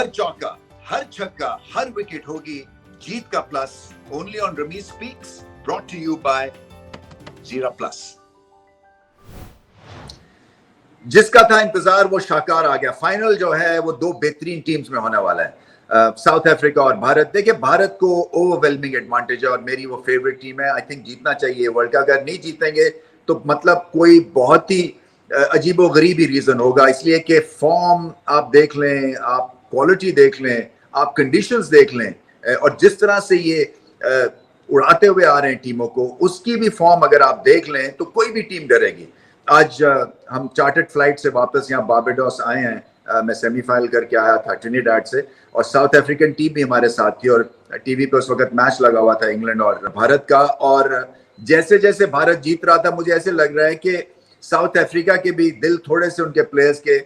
हर चौका, हर छक्का, हर विकेट होगी जीत का plus. Only on Ramiz speaks, brought to you by Jeera plus. जिसका था इंतजार वो शाकार आ गया। फाइनल जो है वो दो बेहतरीन टीम्स में होने वाला है, साउथ अफ्रीका और भारत। देखिए, भारत को ओवरवेलमिंग एडवांटेज है और मेरी वो फेवरेट टीम है। आई थिंक जीतना चाहिए वर्ल्ड कप। अगर नहीं जीतेंगे तो मतलब कोई बहुत ही अजीबो गरीबी रीजन होगा, इसलिए कि फॉर्म आप देख लें, आप क्वालिटी देख लें, आप कंडीशंस देख लें, और जिस तरह से ये उड़ाते हुए आ रहे हैं टीमों को, उसकी भी फॉर्म अगर आप देख लें तो कोई भी टीम डरेगी। आज हम चार्टर्ड फ्लाइट से वापस यहाँ बारबाडोस आए हैं। मैं सेमीफाइनल करके आया था ट्रिनिडाड से, और साउथ अफ्रीकन टीम भी हमारे साथ थी, और टीवी पे उस वक्त मैच लगा हुआ था इंग्लैंड और भारत का। और जैसे जैसे भारत जीत रहा था मुझे ऐसे लग रहा है कि साउथ अफ्रीका के भी दिल थोड़े से उनके प्लेयर्स के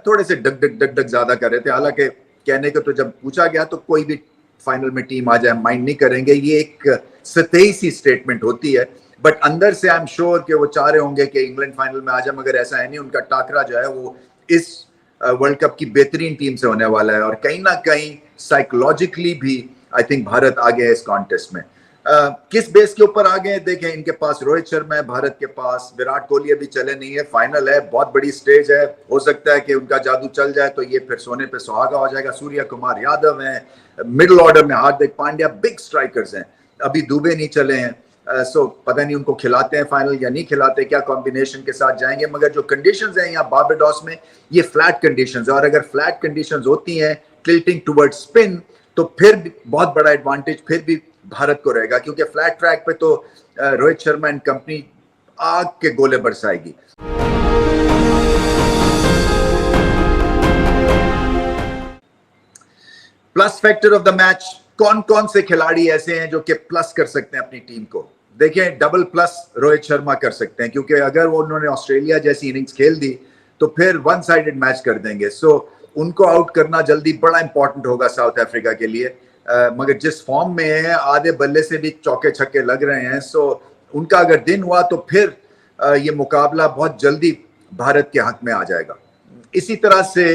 थोड़े से डग डग डग डग ज्यादा कर रहे थे। हालांकि कहने को तो जब पूछा गया तो कोई भी फाइनल में टीम आ जाए माइंड नहीं करेंगे, ये एक सतही सी स्टेटमेंट होती है, बट अंदर से आई एम श्योर कि वो चाह रहे होंगे कि इंग्लैंड फाइनल में आ जाए। मगर ऐसा है नहीं, उनका टाकरा जो है वो इस वर्ल्ड कप की बेहतरीन टीम से होने वाला है, और कहीं ना कहीं साइकोलॉजिकली भी आई थिंक भारत आगे है इस कॉन्टेस्ट में। किस बेस के ऊपर आगे हैं देखें, इनके पास रोहित शर्मा है, भारत के पास विराट कोहली अभी चले नहीं है। फाइनल है, बहुत बड़ी स्टेज है, हो सकता है कि उनका जादू चल जाए तो ये फिर सोने पे सुहागा हो जाएगा। सूर्य कुमार यादव हैं, मिडिल ऑर्डर में हार्दिक पांड्या, बिग स्ट्राइकर्स हैं। अभी दुबे नहीं चले हैं, सो पता नहीं उनको खिलाते हैं फाइनल या नहीं खिलाते, क्या कॉम्बिनेशन के साथ जाएंगे। मगर जो कंडीशंस हैं यहाँ बारबाडोस में, ये फ्लैट कंडीशंस है, और अगर फ्लैट कंडीशंस होती हैं टिल्टिंग टुवर्ड स्पिन, तो फिर भी बहुत बड़ा एडवांटेज फिर भी भारत को रहेगा, क्योंकि फ्लैट ट्रैक पे तो रोहित शर्मा एंड कंपनी आग के गोले बरसाएगी। Plus factor of the match, कौन कौन से खिलाड़ी ऐसे हैं जो कि प्लस कर सकते हैं अपनी टीम को। देखिए, डबल प्लस रोहित शर्मा कर सकते हैं, क्योंकि अगर वो उन्होंने ऑस्ट्रेलिया जैसी इनिंग्स खेल दी तो फिर वन साइडेड मैच कर देंगे। सो उनको आउट करना जल्दी बड़ा इंपॉर्टेंट होगा साउथ अफ्रीका के लिए। मगर जिस फॉर्म में है, आधे बल्ले से भी चौके छक्के लग रहे हैं, सो उनका अगर दिन हुआ तो फिर ये मुकाबला बहुत जल्दी भारत के हक में आ जाएगा। इसी तरह से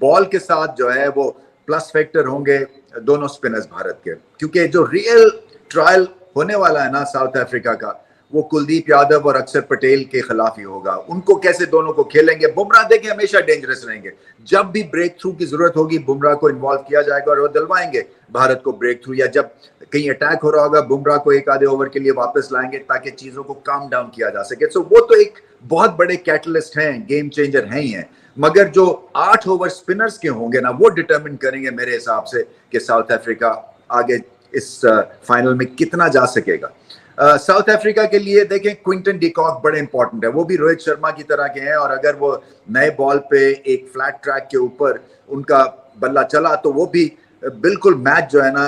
बॉल के साथ जो है वो प्लस फैक्टर होंगे दोनों स्पिनर्स भारत के, क्योंकि जो रियल ट्रायल होने वाला है ना साउथ अफ्रीका का, वो कुलदीप यादव और अक्षर पटेल के खिलाफ ही होगा। उनको कैसे दोनों को खेलेंगे। बुमराह देखें हमेशा डेंजरस रहेंगे, जब भी ब्रेक थ्रू की जरूरत होगी बुमराह को इन्वॉल्व किया जाएगा और वो दिलवाएंगे भारत को ब्रेक थ्रू, या जब कहीं अटैक हो रहा होगा बुमराह को एक आधे ओवर के लिए वापस लाएंगे ताकि चीजों को काम डाउन किया जा सके। सो वो तो एक बहुत बड़े कैटलिस्ट हैं, गेम चेंजर हैं ही हैं। मगर जो 8 ओवर स्पिनर्स के होंगे ना, वो डिटरमिन करेंगे मेरे हिसाब से कि साउथ अफ्रीका आगे इस फाइनल में कितना जा सकेगा। साउथ अफ्रीका के लिए देखें, क्विंटन डिकॉक बड़े इंपॉर्टेंट है, वो भी रोहित शर्मा की तरह के हैं, और अगर वो नए बॉल पे एक फ्लैट ट्रैक के ऊपर उनका बल्ला चला तो वो भी बिल्कुल मैच जो है ना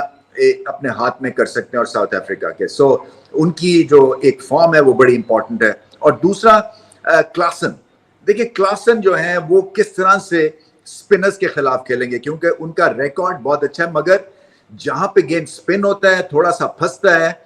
अपने हाथ में कर सकते हैं और साउथ अफ्रीका के। सो उनकी जो एक फॉर्म है वो बड़ी इंपॉर्टेंट है। और दूसरा क्लासन, देखिए क्लासन जो है वो किस तरह से स्पिनर्स के खिलाफ खेलेंगे, क्योंकि उनका रिकॉर्ड बहुत अच्छा है, मगर जहां पे गेम स्पिन होता है थोड़ा सा फंसता है,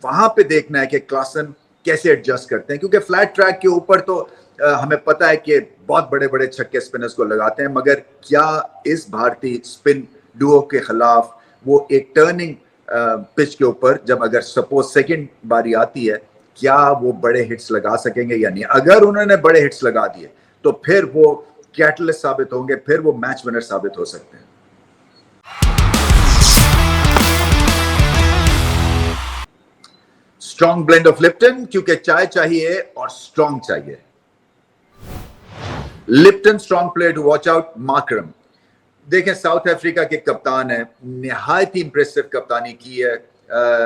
वहां पे देखना है कि क्लासन कैसे एडजस्ट करते हैं। क्योंकि फ्लैट ट्रैक के ऊपर तो हमें पता है कि बहुत बड़े बड़े छक्के स्पिनर्स को लगाते हैं, मगर क्या इस भारतीय स्पिन डुओ के खिलाफ वो एक टर्निंग पिच के ऊपर जब अगर सपोज सेकंड बारी आती है, क्या वो बड़े हिट्स लगा सकेंगे या नहीं। अगर उन्होंने बड़े हिट्स लगा दिए तो फिर वो कैटलिस्ट साबित होंगे, फिर वो मैच विनर साबित हो सकते हैं। स्ट्रॉन्ग ब्लेंड ऑफ लिप्टन, क्योंकि चाय चाहिए और स्ट्रॉन्ग चाहिए। Lipton strong player to watch out, Markram. देखें, साउथ अफ्रीका के कप्तान है, निहायत ही इंप्रेसिव कप्तानी की है,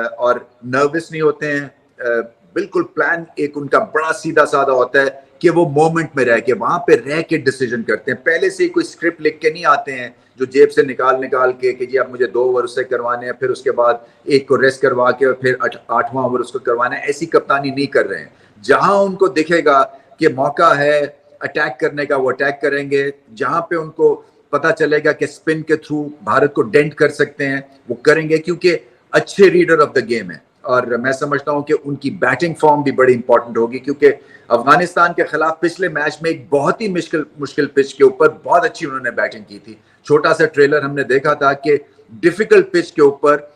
और नर्वस नहीं होते हैं। बिल्कुल प्लान एक उनका बड़ा सीधा साधा होता है कि वो मोमेंट में रह के वहां पे रह के डिसीजन करते हैं। पहले से ही कोई स्क्रिप्ट लिख के नहीं आते हैं जो जेब से निकाल के कि जी अब मुझे 2 ओवर उससे करवाने हैं, फिर उसके बाद एक को रेस्ट करवा के और फिर 8वां ओवर उसको करवाना है। ऐसी कप्तानी नहीं कर रहे हैं। जहां उनको दिखेगा कि मौका है अटैक करने का, वो अटैक करेंगे। जहां पे उनको पता चलेगा कि स्पिन के थ्रू भारत को डेंट कर सकते हैं, वो करेंगे, क्योंकि अच्छे रीडर ऑफ द गेम है। और मैं समझता हूं कि उनकी बैटिंग फॉर्म भी बड़ी इंपॉर्टेंट होगी, क्योंकि अफगानिस्तान के खिलाफ पिछले मैच में एक बहुत ही मुश्किल पिच के ऊपर बहुत अच्छी उन्होंने बैटिंग की थी। छोटा सा ट्रेलर हमने देखा था कि डिफिकल्ट पिच के ऊपर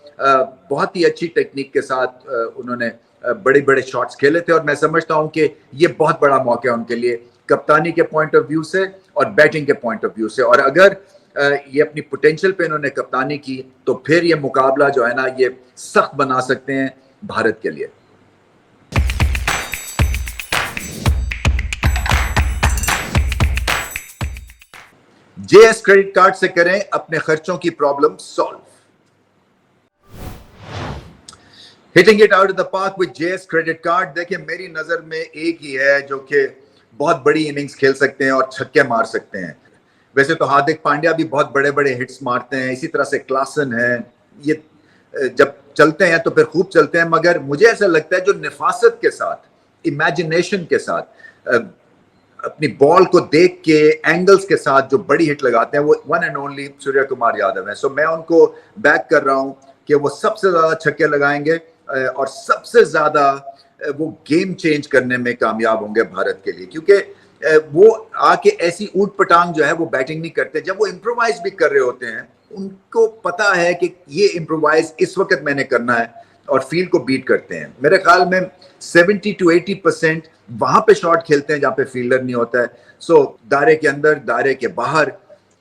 बहुत ही अच्छी टेक्निक के साथ उन्होंने बड़े बड़े शॉट्स खेले थे, और मैं समझता हूं कि ये बहुत बड़ा मौका है उनके लिए कप्तानी के पॉइंट ऑफ व्यू से और बैटिंग के पॉइंट ऑफ व्यू से। और अगर ये अपनी पोटेंशियल पे इन्होंने कप्तानी की तो फिर ये मुकाबला जो है ना ये सख्त बना सकते हैं भारत के लिए। जेएस क्रेडिट कार्ड से करें अपने खर्चों की problem solve. Hitting it out of the park with JS credit card. देखिए मेरी नजर में एक ही है जो कि बहुत बड़ी इनिंग्स खेल सकते हैं और छक्के मार सकते हैं। वैसे तो हार्दिक पांड्या भी बहुत बड़े बड़े हिट्स मारते हैं, इसी तरह से क्लासन है, ये जब चलते हैं तो फिर खूब चलते हैं, मगर मुझे ऐसा लगता है जो निफासत के साथ, इमेजिनेशन के साथ, अपनी बॉल को देख के एंगल्स के साथ जो बड़ी हिट लगाते हैं वो one and only Surya Kumar Yadav है। सो मैं उनको बैक कर रहा हूं कि वो सबसे ज्यादा छक्के लगाएंगे और सबसे ज्यादा वो गेम चेंज करने में कामयाब होंगे भारत के लिए, क्योंकि वो आके ऐसी ऊट पटांग जो है वो बैटिंग नहीं करते। जब वो इम्प्रोवाइज भी कर रहे होते हैं उनको पता है कि ये इम्प्रोवाइज इस वक्त मैंने करना है और फील्ड को बीट करते हैं। मेरे ख्याल में 70 to 80% वहां पे शॉट खेलते हैं जहां पे फील्डर नहीं होता है। सो दायरे के अंदर, दायरे के बाहर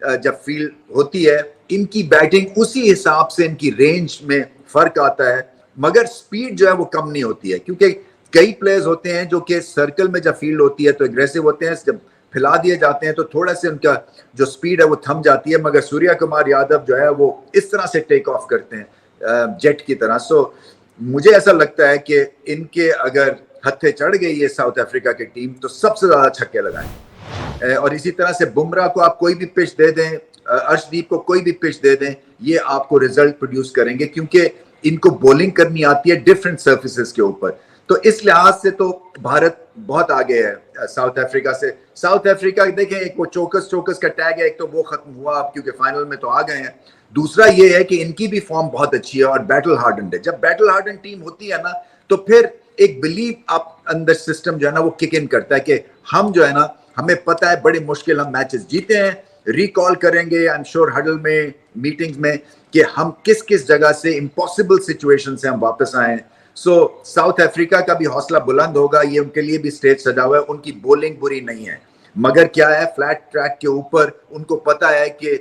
जब फील्ड होती है इनकी बैटिंग उसी हिसाब से, इनकी रेंज में फर्क आता है, मगर स्पीड जो है वो कम नहीं होती है, क्योंकि कई प्लेयर्स होते हैं जो कि सर्कल में जब फील्ड होती है तो एग्रेसिव होते हैं, जब फैला दिए जाते हैं तो थोड़ा से उनका जो स्पीड है वो थम जाती है, मगर सूर्य कुमार यादव जो है वो इस तरह से टेक ऑफ करते हैं जेट की तरह। सो मुझे ऐसा लगता है कि इनके अगर हत्थे चढ़ गई है साउथ अफ्रीका की टीम तो सबसे ज्यादा छक्के लगाएंगे। और इसी तरह से बुमराह को आप कोई भी पिच दे दें, अर्शदीप को कोई भी पिच दे दें, ये आपको रिजल्ट प्रोड्यूस करेंगे, क्योंकि इनको बॉलिंग करनी आती है डिफरेंट सर्फेसेस के ऊपर। तो इस लिहाज से तो भारत बहुत आगे है साउथ अफ्रीका से। साउथ अफ्रीका देखें, एक वो चौकस का टैग है, एक तो वो खत्म हुआ अब क्योंकि फाइनल में तो आ गए हैं। दूसरा ये है कि इनकी भी फॉर्म बहुत अच्छी है और बैटल हार्डन है। जब बैटल हार्डन टीम होती है ना तो फिर एक बिलीव आप अंदर सिस्टम जो है ना वो किक इन करता है कि हम जो है ना, हमें पता है बड़ी मुश्किल हम मैचेस जीते हैं। रिकॉल करेंगे आई एम श्योर हडल में, मीटिंग्स में, कि हम किस किस जगह से इम्पॉसिबल सिचुएशन से हम वापस आए। सो साउथ अफ्रीका का भी हौसला बुलंद होगा, ये उनके लिए भी स्टेज सजा हुआ है। उनकी बॉलिंग बुरी नहीं है, मगर क्या है, फ्लैट ट्रैक के ऊपर उनको पता है कि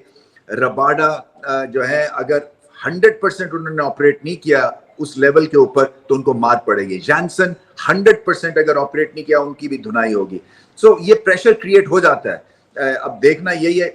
रबाडा जो है अगर 100% उन्होंने ऑपरेट नहीं किया उस लेवल के ऊपर तो उनको मार पड़ेगी। जैनसन 100% अगर ऑपरेट नहीं किया उनकी भी धुनाई होगी। सो ये प्रेशर क्रिएट हो जाता है। अब देखना यही है,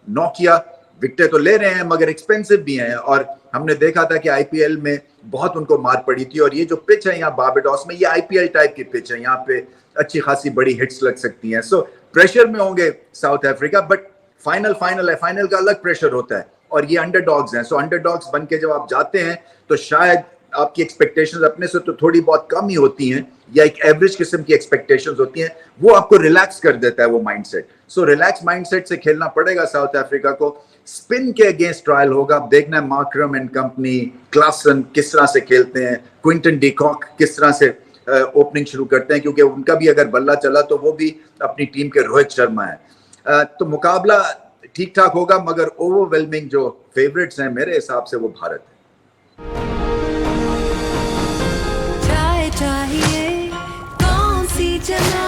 नोकिया विकेटें तो ले रहे हैं मगर एक्सपेंसिव भी हैं, और हमने देखा था कि आईपीएल में बहुत उनको मार पड़ी थी। और ये जो पिच है यहाँ बारबाडोस में, ये आईपीएल टाइप की पिच है, यहाँ पे अच्छी खासी बड़ी हिट्स लग सकती हैं। सो प्रेशर में होंगे साउथ अफ्रीका, बट फाइनल है, फाइनल का अलग प्रेशर होता है और ये अंडरडॉग्स हैं। सो अंडरडॉग्स बन के जब आप जाते हैं तो शायद आपकी एक्सपेक्टेशंस अपने से तो थोड़ी बहुत कम ही होती हैं, या एक एवरेज किस्म की एक्सपेक्टेशंस होती हैं, वो आपको रिलैक्स कर देता है वो माइंडसेट। सो रिलैक्स माइंडसेट से खेलना पड़ेगा साउथ अफ्रीका को। स्पिन के अगेंस्ट ट्रायल होगा, अब देखना है मार्करम एंड कंपनी, क्लासन किस तरह से खेलते हैं, क्विंटन डिकॉक किस तरह से ओपनिंग शुरू करते हैं, क्योंकि उनका भी अगर बल्ला चला तो वो भी अपनी टीम के रोहित शर्मा है। तो मुकाबला ठीक ठाक होगा, मगर ओवरवेलमिंग जो फेवरेट्स हैं मेरे हिसाब से वो भारत है। चाहिए कौन सी जगह